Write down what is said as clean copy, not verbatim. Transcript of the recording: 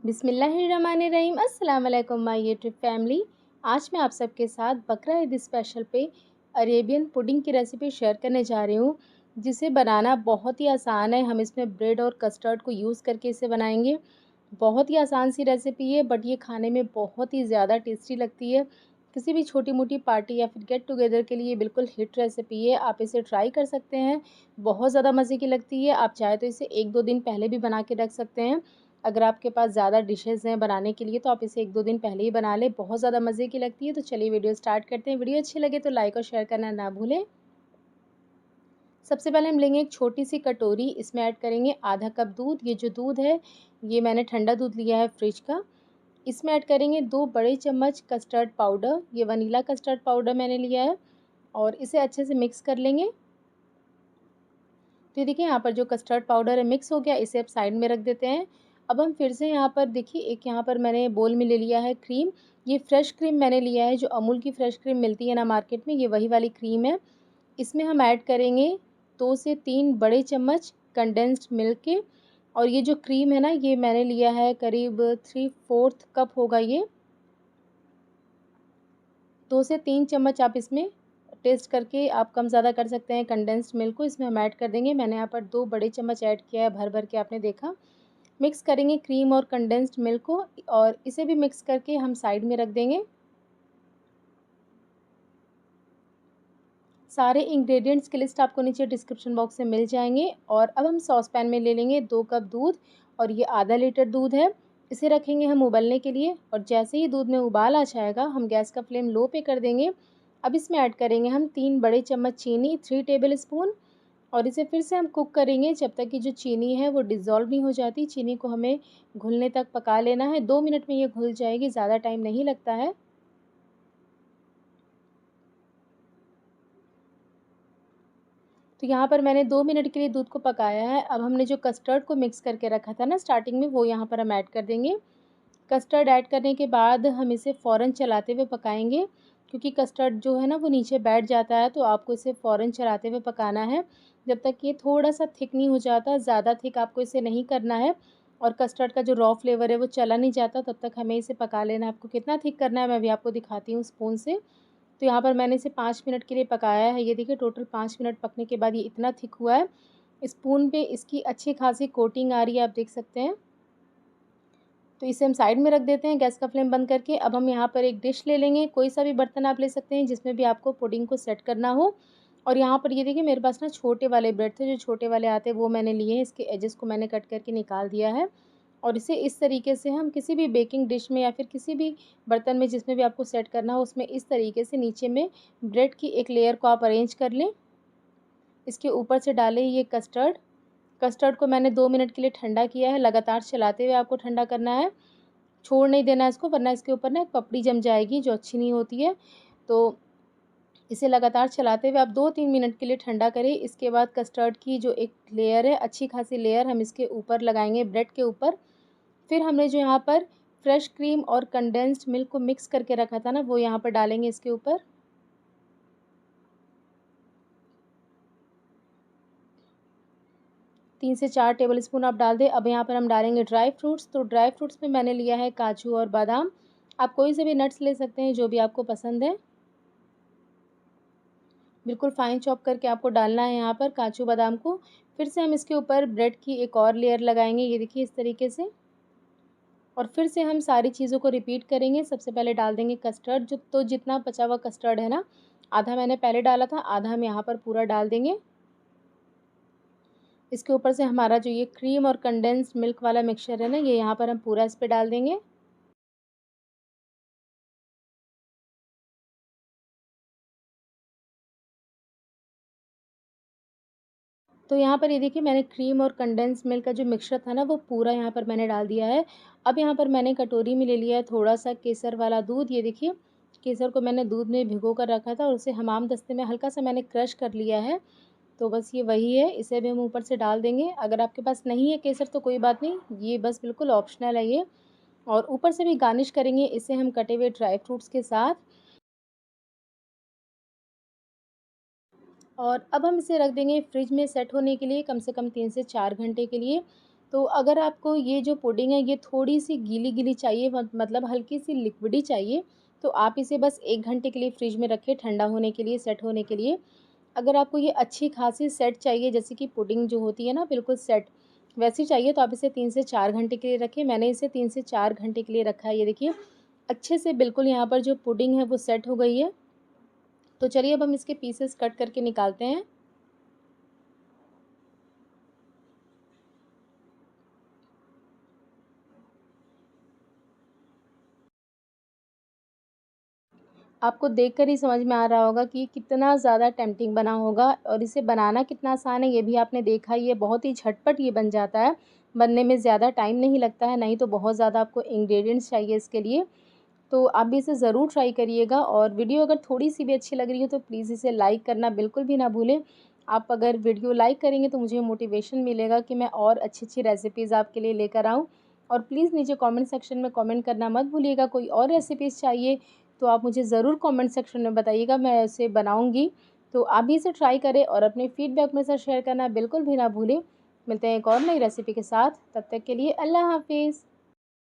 बिस्मिल्लाहिर्रहमानिर्रहीम। अस्सलाम वालेकुम माय यूट्यूब फैमिली। आज मैं आप सबके साथ बकरा ईद स्पेशल पे अरेबियन पुडिंग की रेसिपी शेयर करने जा रही हूँ, जिसे बनाना बहुत ही आसान है। हम इसमें ब्रेड और कस्टर्ड को यूज़ करके इसे बनाएंगे। बहुत ही आसान सी रेसिपी है, बट ये खाने में बहुत ही ज़्यादा टेस्टी लगती है। किसी भी छोटी मोटी पार्टी या फिर गेट टुगेदर के लिए बिल्कुल हिट रेसिपी है। आप इसे ट्राई कर सकते हैं, बहुत ज़्यादा मज़े की लगती है। आप चाहे तो इसे 1-2 दिन पहले भी बना के रख सकते हैं। अगर आपके पास ज़्यादा डिशेज़ हैं बनाने के लिए, तो आप इसे 1-2 दिन पहले ही बना लें, बहुत ज़्यादा मज़े की लगती है। तो चलिए वीडियो स्टार्ट करते हैं। वीडियो अच्छी लगे तो लाइक और शेयर करना ना भूलें। सबसे पहले हम लेंगे एक छोटी-सी कटोरी, इसमें ऐड करेंगे आधा कप दूध। ये जो दूध है, ये मैंने ठंडा दूध लिया है फ्रिज का। इसमें ऐड करेंगे 2 बड़े चम्मच कस्टर्ड पाउडर, ये वनीला कस्टर्ड पाउडर मैंने लिया है, और इसे अच्छे से मिक्स कर लेंगे। तो ये देखिए यहाँ पर जो कस्टर्ड पाउडर है मिक्स हो गया, इसे अब साइड में रख देते हैं। अब हम फिर से यहाँ पर देखिए, एक यहाँ पर मैंने बोल में ले लिया है क्रीम। ये फ्रेश क्रीम मैंने लिया है, जो अमूल की फ्रेश क्रीम मिलती है ना मार्केट में, ये वही वाली क्रीम है। इसमें हम ऐड करेंगे 2 से 3 बड़े चम्मच कंडेंस्ड मिल्क के, और ये जो क्रीम है ना, ये मैंने लिया है करीब 3/4 कप होगा ये। 2 से 3 चम्मच आप इसमें टेस्ट करके आप कम ज़्यादा कर सकते हैं कंडेंस्ड मिल्क को। इसमें हम ऐड कर देंगे। मैंने यहाँ पर 2 बड़े चम्मच ऐड किया है भर-भर के, आपने देखा। मिक्स करेंगे क्रीम और कंडेंस्ड मिल्क को, और इसे भी मिक्स करके हम साइड में रख देंगे। सारे इंग्रेडिएंट्स की लिस्ट आपको नीचे डिस्क्रिप्शन बॉक्स में मिल जाएँगे। और अब हम सॉस पैन में ले लेंगे 2 कप दूध, और ये आधा लीटर दूध है। इसे रखेंगे हम उबलने के लिए, और जैसे ही दूध में उबाल आ जाएगा, हम गैस का फ्लेम लो पे कर देंगे। अब इसमें ऐड करेंगे हम 3 बड़े चम्मच चीनी, 3 टेबल स्पून, और इसे फिर से हम कुक करेंगे जब तक कि जो चीनी है वो डिज़ोल्व नहीं हो जाती। चीनी को हमें घुलने तक पका लेना है। 2 मिनट में ये घुल जाएगी, ज़्यादा टाइम नहीं लगता है। तो यहाँ पर मैंने 2 मिनट के लिए दूध को पकाया है। अब हमने जो कस्टर्ड को मिक्स करके रखा था ना स्टार्टिंग में, वो यहाँ पर हम ऐड कर देंगे। कस्टर्ड ऐड करने के बाद हम इसे फ़ौरन चलाते हुए पकाएँगे, क्योंकि कस्टर्ड जो है ना वो नीचे बैठ जाता है, तो आपको इसे फ़ौरन चलाते हुए पकाना है, जब तक ये थोड़ा-सा थिक नहीं हो जाता। ज़्यादा थिक आपको इसे नहीं करना है, और कस्टर्ड का जो रॉ फ्लेवर है वो चला नहीं जाता, तब तक हमें इसे पका लेना है। आपको कितना थिक करना है मैं अभी आपको दिखाती हूँ स्पून से। तो यहाँ पर मैंने इसे 5 मिनट के लिए पकाया है। ये देखिए टोटल 5 मिनट पकने के बाद ये इतना थिक हुआ है। स्पून पे इसकी अच्छी खासी कोटिंग आ रही है, आप देख सकते हैं। तो इसे हम साइड में रख देते हैं गैस का फ्लेम बंद करके। अब हम यहाँ पर एक डिश ले लेंगे, कोई सा भी बर्तन आप ले सकते हैं जिसमें भी आपको पुडिंग को सेट करना हो। और यहाँ पर ये देखिए मेरे पास ना छोटे वाले ब्रेड थे, जो छोटे वाले आते हैं वो मैंने लिए हैं। इसके एजेस को मैंने कट करके निकाल दिया है, और इसे इस तरीके से हम किसी भी बेकिंग डिश में या फिर किसी भी बर्तन में जिसमें भी आपको सेट करना हो, उसमें इस तरीके से नीचे में ब्रेड की एक लेयर को आप अरेंज कर लें। इसके ऊपर से डालें ये कस्टर्ड। कस्टर्ड को मैंने 2 मिनट के लिए ठंडा किया है। लगातार चलाते हुए आपको ठंडा करना है, छोड़ नहीं देना है इसको, वरना इसके ऊपर ना एक पपड़ी जम जाएगी जो अच्छी नहीं होती है। तो इसे लगातार चलाते हुए आप 2-3 मिनट के लिए ठंडा करें। इसके बाद कस्टर्ड की जो एक लेयर है, अच्छी खासी लेयर, हम इसके ऊपर लगाएँगे ब्रेड के ऊपर। फिर हमने जो यहाँ पर फ्रेश क्रीम और कंडेंस्ड मिल्क को मिक्स करके रखा था ना, वो यहाँ पर डालेंगे इसके ऊपर। 3 से 4 टेबलस्पून आप डाल दें। अब यहाँ पर हम डालेंगे ड्राई फ्रूट्स। तो ड्राई फ्रूट्स में मैंने लिया है काजू और बादाम। आप कोई से भी नट्स ले सकते हैं जो भी आपको पसंद है। बिल्कुल फाइन चॉप करके आपको डालना है यहाँ पर काजू बादाम को। फिर से हम इसके ऊपर ब्रेड की एक और लेयर लगाएँगे, ये देखिए इस तरीके से। और फिर से हम सारी चीज़ों को रिपीट करेंगे। सबसे पहले डाल देंगे कस्टर्ड, जो तो जितना बचा हुआ कस्टर्ड है ना, आधा मैंने पहले डाला था, आधा हम यहाँ पर पूरा डाल देंगे। इसके ऊपर से हमारा जो ये क्रीम और कंडेंस्ड मिल्क वाला मिक्सचर है ना, ये यहाँ पर हम पूरा इस पे डाल देंगे। तो यहाँ पर ये देखिए मैंने क्रीम और कंडेंस्ड मिल्क का जो मिक्सचर था ना, वो पूरा यहाँ पर मैंने डाल दिया है। अब यहाँ पर मैंने कटोरी में ले लिया है थोड़ा-सा केसर वाला दूध। ये देखिए, केसर को मैंने दूध में भिगो कर रखा था, और उसे हमाम दस्ते में हल्का-सा मैंने क्रश कर लिया है। तो बस ये वही है, इसे भी हम ऊपर से डाल देंगे। अगर आपके पास नहीं है केसर तो कोई बात नहीं, ये बस बिल्कुल ऑप्शनल है ये। और ऊपर से भी गार्निश करेंगे इसे हम कटे हुए ड्राई फ्रूट्स के साथ। और अब हम इसे रख देंगे फ्रिज में सेट होने के लिए, कम से कम 3 से 4 घंटे के लिए। तो अगर आपको ये जो पुडिंग है ये थोड़ी-सी गीली-गीली चाहिए मतलब हल्की-सी लिक्विडी चाहिए, तो आप इसे बस 1 घंटे के लिए फ्रिज में रखें ठंडा होने के लिए, सेट होने के लिए। अगर आपको ये अच्छी खासी सेट चाहिए जैसे कि पुडिंग जो होती है ना बिल्कुल सेट, वैसी चाहिए तो आप इसे 3 से 4 घंटे के लिए रखें। मैंने इसे 3 से 4 घंटे के लिए रखा है। ये देखिए अच्छे से बिल्कुल यहाँ पर जो पुडिंग है वो सेट हो गई है। तो चलिए अब हम इसके पीसेस कट करके निकालते हैं। आपको देखकर ही समझ में आ रहा होगा कि कितना ज़्यादा टेम्प्टिंग बना होगा और इसे बनाना कितना आसान है ये भी आपने देखा ही है। बहुत ही झटपट ये बन जाता है, बनने में ज़्यादा टाइम नहीं लगता है, नहीं तो बहुत ज़्यादा आपको इंग्रेडिएंट्स चाहिए इसके लिए। तो आप भी इसे ज़रूर ट्राई करिएगा और वीडियो अगर थोड़ी-सी भी अच्छी लग रही हो तो प्लीज़ इसे लाइक करना बिल्कुल भी ना भूलें। आप अगर वीडियो लाइक करेंगे तो मुझे मोटिवेशन मिलेगा कि मैं और अच्छी-अच्छी रेसिपीज़ आपके लिए लेकर आऊँ। और प्लीज़ नीचे कमेंट सेक्शन में कमेंट करना मत भूलिएगा, कोई और रेसिपीज़ चाहिए तो आप मुझे ज़रूर कमेंट सेक्शन में बताइएगा, मैं उसे बनाऊँगी। तो आप भी इसे ट्राई करें और अपने फीडबैक मेरे साथ शेयर करना बिल्कुल भी ना भूलें। मिलते हैं एक और नई रेसिपी के साथ, तब तक के लिए अल्लाह हाफ़िज़।